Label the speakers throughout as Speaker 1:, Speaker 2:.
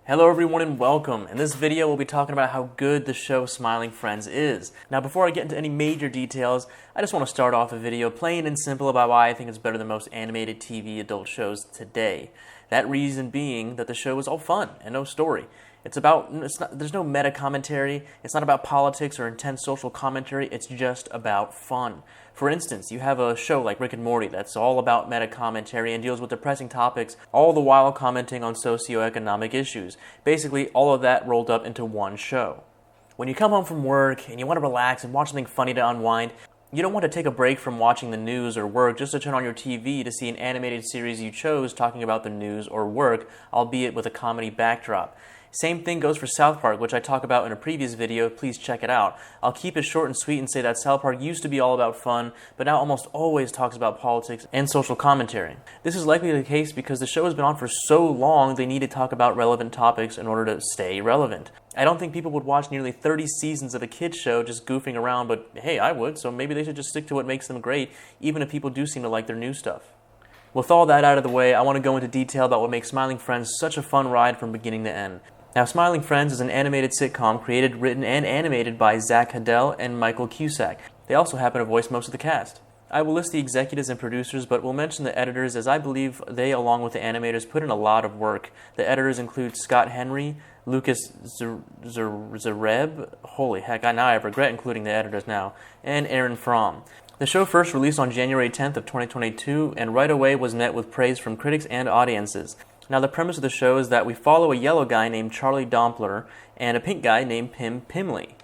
Speaker 1: Hello everyone and welcome. In this video we'll be talking about how good the show Smiling Friends is. Now before I get into any major details, I just want to start off a video plain and simple about why I think it's better than most animated TV adult shows today. That reason being that the show is all fun and no story. There's no meta commentary, it's not about politics or intense social commentary, it's just about fun. For instance, you have a show like Rick and Morty that's all about meta commentary and deals with depressing topics, all the while commenting on socioeconomic issues. Basically, all of that rolled up into one show. When you come home from work and you want to relax and watch something funny to unwind, you don't want to take a break from watching the news or work just to turn on your TV to see an animated series you chose talking about the news or work, albeit with a comedy backdrop. Same thing goes for South Park, which I talk about in a previous video. Please check it out. I'll keep it short and sweet and say that South Park used to be all about fun, but now almost always talks about politics and social commentary. This is likely the case because the show has been on for so long they need to talk about relevant topics in order to stay relevant. I don't think people would watch nearly 30 seasons of a kids show just goofing around, but hey, I would, so maybe they should just stick to what makes them great, even if people do seem to like their new stuff. With all that out of the way, I want to go into detail about what makes Smiling Friends such a fun ride from beginning to end. Now, Smiling Friends is an animated sitcom created, written, and animated by Zach Hadel and Michael Cusack. They also happen to voice most of the cast. I will list the executives and producers, but will mention the editors as I believe they, along with the animators, put in a lot of work. The editors include Scott Henry, Lucas Zareb, holy heck, now I regret including the editors now, and Aaron Fromm. The show first released on January 10th of 2022, and right away was met with praise from critics and audiences. Now, the premise of the show is that we follow a yellow guy named Charlie Dompler and a pink guy named Pim Pimley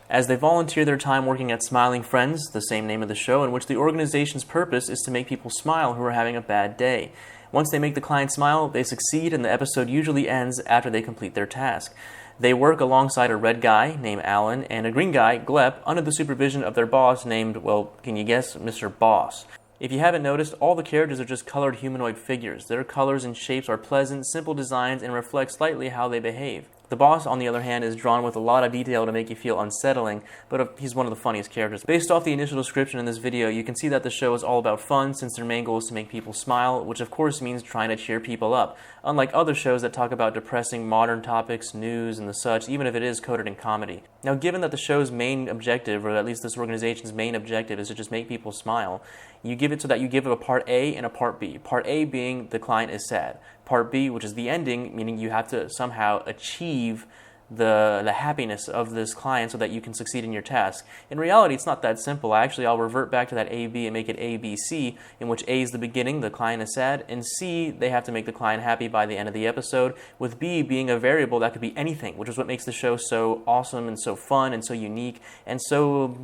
Speaker 1: as they volunteer their time working at Smiling Friends, the same name of the show, in which the organization's purpose is to make people smile who are having a bad day. Once they make the client smile, they succeed, and the episode usually ends after they complete their task. They work alongside a red guy named Alan and a green guy, Glep, under the supervision of their boss named, well, can you guess, Mr. Boss. If you haven't noticed, all the characters are just colored humanoid figures. Their colors and shapes are pleasant, simple designs and reflect slightly how they behave. The boss, on the other hand, is drawn with a lot of detail to make you feel unsettling, but he's one of the funniest characters. Based off the initial description in this video, you can see that the show is all about fun since their main goal is to make people smile, which of course means trying to cheer people up. Unlike other shows that talk about depressing modern topics, news, and the such, even if it is coded in comedy. Now, given that the show's main objective, or at least this organization's main objective, is to just make people smile, you give it a part A and a part B. Part A being the client is sad. Part B, which is the ending, meaning you have to somehow achieve the happiness of this client so that you can succeed in your task. In reality, it's not that simple. Actually, I'll revert back to that A-B and make it A-B-C, in which A is the beginning, the client is sad, and C, they have to make the client happy by the end of the episode, with B being a variable that could be anything, which is what makes the show so awesome and so fun and so unique and so,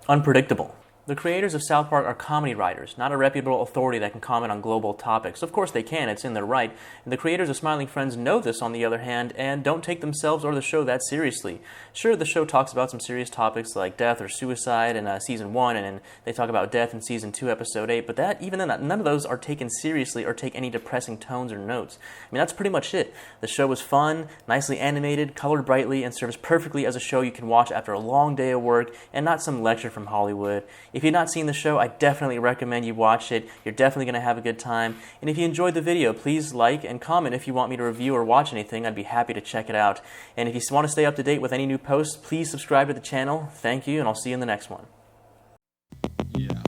Speaker 1: unpredictable. The creators of South Park are comedy writers, not a reputable authority that can comment on global topics. Of course they can, it's in their right. And the creators of Smiling Friends know this, on the other hand, and don't take themselves or the show that seriously. Sure, the show talks about some serious topics like death or suicide in Season 1, and they talk about death in Season 2, Episode 8, but even then, none of those are taken seriously or take any depressing tones or notes. I mean, that's pretty much it. The show is fun, nicely animated, colored brightly, and serves perfectly as a show you can watch after a long day of work, and not some lecture from Hollywood. If you've not seen the show, I definitely recommend you watch it. You're definitely going to have a good time. And if you enjoyed the video, please like and comment if you want me to review or watch anything. I'd be happy to check it out. And if you want to stay up to date with any new posts, please subscribe to the channel. Thank you, and I'll see you in the next one.
Speaker 2: Yeah.